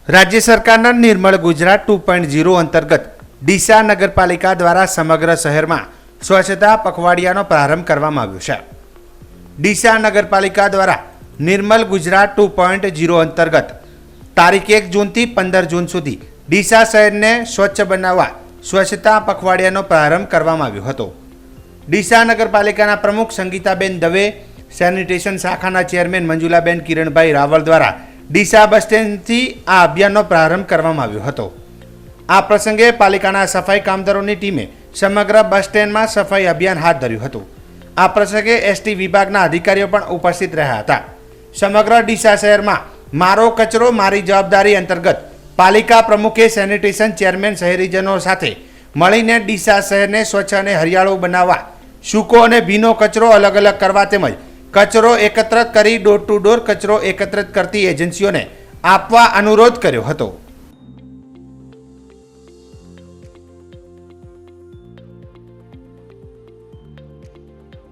राज्य सरकारना निर्मल गुजरात 2.0 अंतर्गत ડીસા नगरपालिका द्वारा समग्र शहर में स्वच्छता पखवाड़ियानो प्रारंभ करवामां आव्यो छे। ડીસા नगरपालिका द्वारा निर्मल गुजरात 2.0 अंतर्गत तारीख 1 जून थी 15 जून सुधी ડીસા शहर ने स्वच्छ बनावा स्वच्छता पखवाड़ियानो प्रारंभ करवामां आव्यो हतो। ડીસા नगरपालिकाना प्रमुख संगीताबेन दवे, सेनिटेशन शाखाना चेरमेन मंजुलाबेन किरणभाई रावल द्वारा ડીસા बस स्टेन्ड थी आ अभियाननो प्रारंभ करवामां आव्यो हतो। आ प्रसंगे पालिकाना सफाई कामदारोनी टीमे समग्र बस स्टेन्ड में सफाई अभियान हाथ धर्युं हतुं। आ प्रसंगे एसटी विभागना अधिकारीओ पण उपस्थित रह्या हता। समग्र ડીસા शहर में मारो कचरो मारी जवाबदारी अंतर्गत पालिका प्रमुखे सेनिटेशन चेरमेन शहेरीजनों साथे मळीने ડીસા शहर ने स्वच्छ अने हरियाळू बनावा सूको अने भीनो कचरो अलग अलग करवा तेमज कचरो एकत्रित करी डोर टू डोर कचरो एकत्रित करती एजेंसीओने आपवा अनुरोध कर्यो हतो।